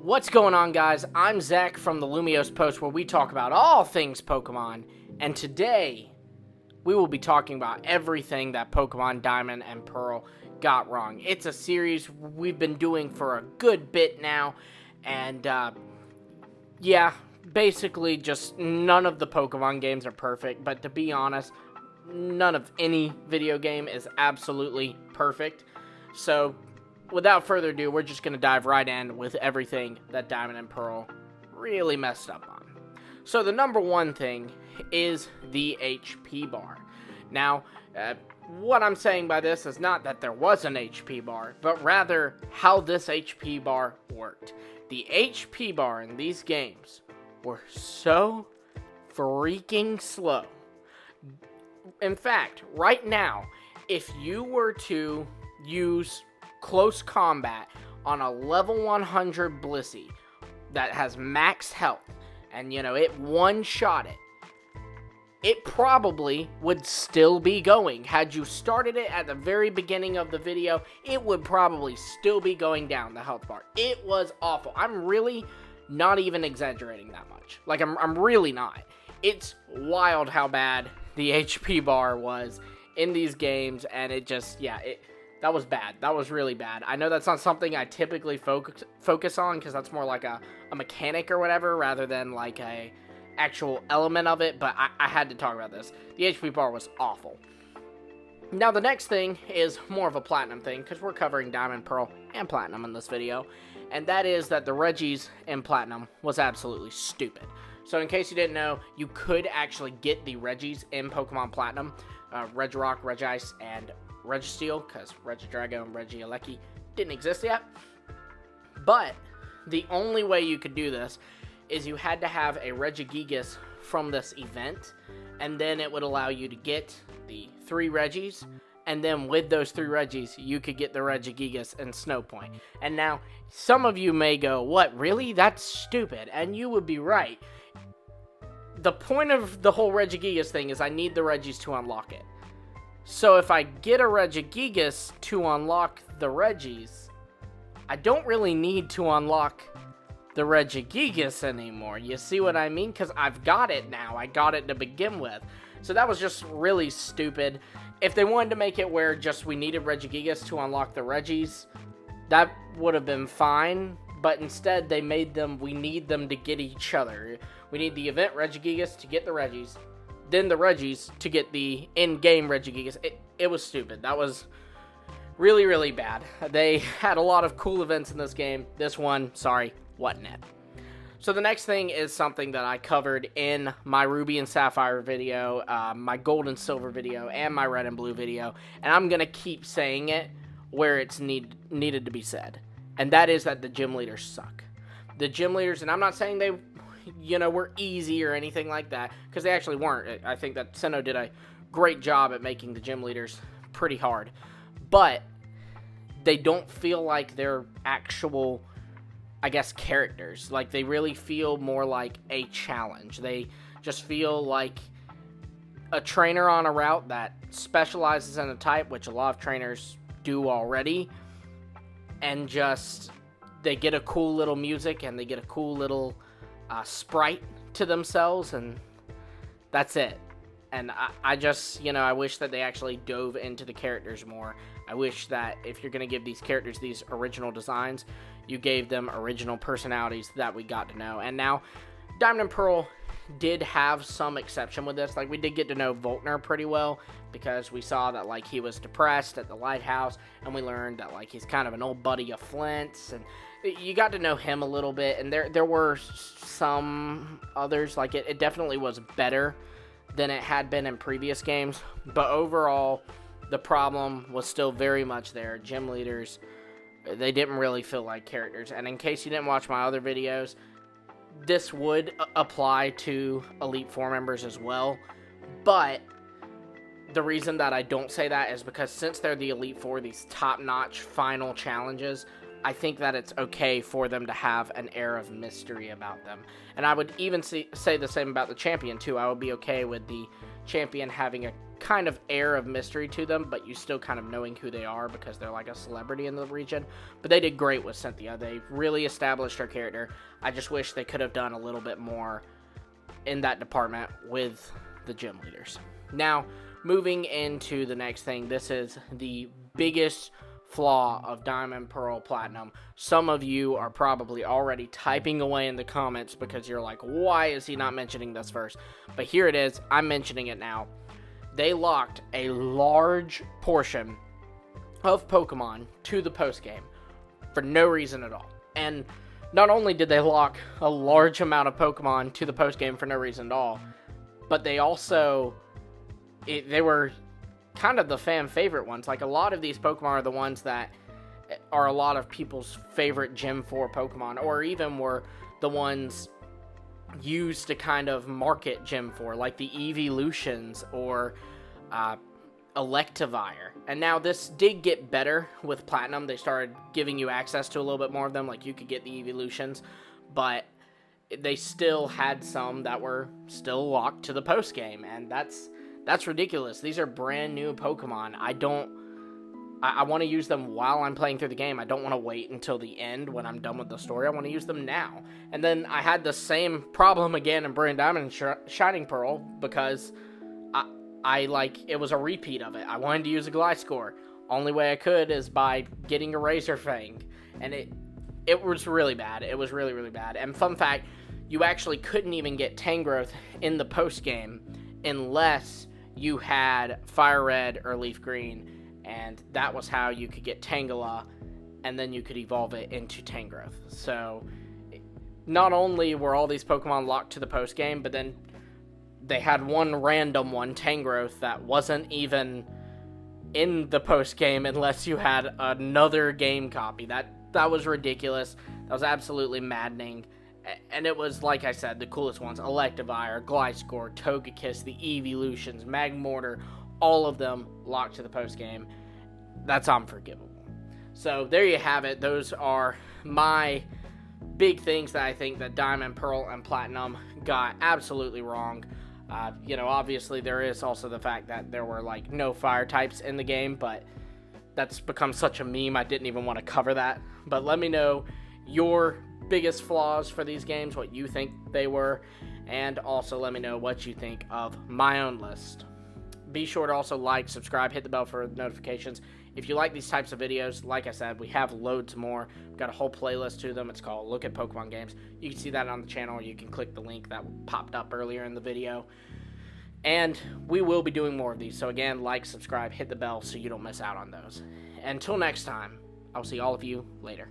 What's going on, guys? I'm Zach from the Lumios Post, where we talk about all things Pokemon, and today we will be talking about everything that Pokemon Diamond and Pearl got wrong. It's a series we've been doing for a good bit now, and basically just none of the Pokemon games are perfect, but to be honest, none of any video game is absolutely perfect. So without further ado, we're just going to dive right in with everything that Diamond and Pearl really messed up on. So the number one thing is the HP bar. Now, what I'm saying by this is not that there was an HP bar, but rather how this HP bar worked. The HP bar in these games were so freaking slow. In fact, right now, if you were to use close combat on a level 100 Blissey that has max health, and it one-shot it probably would still be going. Had you started it at the very beginning of the video, it would probably still be going down the health bar. It was awful. I'm really not even exaggerating that much. Like, I'm really not. It's wild how bad the HP bar was in these games, and it just, that was bad. That was really bad. I know that's not something I typically focus on, because that's more like a mechanic or whatever, rather than like a actual element of it, but I had to talk about this. The HP bar was awful. Now, the next thing is more of a Platinum thing, because we're covering Diamond, Pearl, and Platinum in this video, and that is that the Regis in Platinum was absolutely stupid. So in case you didn't know, you could actually get the Regis in Pokemon Platinum, Regirock, Regice, and Registeel, because Regidrago and Regieleki didn't exist yet. But the only way you could do this is you had to have a Regigigas from this event, and then it would allow you to get the 3 Regis, and then with those 3 Regis, you could get the Regigigas in Snowpoint. And now, some of you may go, what, really? That's stupid. And you would be right. The point of the whole Regigigas thing is I need the Regis to unlock it. So if I get a Regigigas to unlock the Regis, I don't really need to unlock the Regigigas anymore. You see what I mean? Because I've got it now. I got it to begin with. So that was just really stupid. If they wanted to make it where just we needed Regigigas to unlock the Regis, that would have been fine. But instead, they made them, we need them to get each other. We need the event Regigigas to get the Regis, then the Regis to get the in-game Regigigas. It was stupid. That was really, really bad. They had a lot of cool events in this game. This one, sorry, wasn't it? So the next thing is something that I covered in my Ruby and Sapphire video, my Gold and Silver video, and my Red and Blue video, and I'm going to keep saying it where it's needed to be said, and that is that the gym leaders suck. The gym leaders, and I'm not saying they were easy or anything like that, because they actually weren't. I think that Sinnoh did a great job at making the gym leaders pretty hard, but they don't feel like they're actual, I guess, characters. Like, they really feel more like a challenge. They just feel like a trainer on a route that specializes in a type, which a lot of trainers do already, and just they get a cool little music and they get a cool little sprite to themselves, and that's it. And I just, I wish that they actually dove into the characters more. I wish that if you're going to give these characters these original designs, you gave them original personalities that we got to know. And now, Diamond and Pearl did have some exception with this. Like, we did get to know Volkner pretty well, because we saw that, like, he was depressed at the lighthouse, and we learned that, like, he's kind of an old buddy of Flint's, and you got to know him a little bit. And there were some others, like, it definitely was better than it had been in previous games, but overall, the problem was still very much there. Gym leaders, they didn't really feel like characters. And in case you didn't watch my other videos, this would apply to Elite Four members as well, but the reason that I don't say that is because since they're the Elite Four, these top-notch final challenges, I think that it's okay for them to have an air of mystery about them. And I would even say the same about the champion, too. I would be okay with the champion having a kind of air of mystery to them, but you still kind of knowing who they are because they're like a celebrity in the region. But they did great with Cynthia. They really established her character. I just wish they could have done a little bit more in that department with the gym leaders. Now, moving into the next thing, this is the biggest flaw of Diamond, Pearl, Platinum. Some of you are probably already typing away in the comments because you're like, why is he not mentioning this first? But here it is. I'm mentioning it now. They locked a large portion of Pokemon to the post-game for no reason at all. And not only did they lock a large amount of Pokemon to the post-game for no reason at all, but they also, they were kind of the fan favorite ones. Like, a lot of these Pokemon are the ones that are a lot of people's favorite Gen 4 Pokemon, or even were the ones used to kind of market Gen 4, like the Evolutions or Electivire. And now this did get better with Platinum. They started giving you access to a little bit more of them, like you could get the Evolutions, but they still had some that were still locked to the post game, and that's ridiculous. These are brand new Pokemon. I want to use them while I'm playing through the game. I don't want to wait until the end when I'm done with the story. I want to use them now. And then I had the same problem again in Brilliant Diamond and Shining Pearl because it was a repeat of it. I wanted to use a Gliscor. Only way I could is by getting a Razor Fang. And it was really bad. It was really, really bad. And fun fact, you actually couldn't even get Tangrowth in the post game unless you had Fire Red or Leaf Green. And that was how you could get Tangela, and then you could evolve it into Tangrowth. So, not only were all these Pokemon locked to the post-game, but then they had one random one, Tangrowth, that wasn't even in the post-game unless you had another game copy. That was ridiculous. That was absolutely maddening. And it was, like I said, the coolest ones. Electivire, Gliscor, Togekiss, the Evolutions, Magmortar, all of them locked to the post game. That's unforgivable. So there you have it. Those are my big things that I think that Diamond, Pearl, and Platinum got absolutely wrong. Obviously there is also the fact that there were like no fire types in the game, but that's become such a meme I didn't even want to cover that. But let me know your biggest flaws for these games, what you think they were, and also let me know what you think of my own list. Be sure to also like, subscribe, hit the bell for notifications. If you like these types of videos, like I said, we have loads more. We've got a whole playlist to them. It's called Look at Pokemon Games. You can see that on the channel, or you can click the link that popped up earlier in the video. And we will be doing more of these. So again, like, subscribe, hit the bell so you don't miss out on those. Until next time, I'll see all of you later.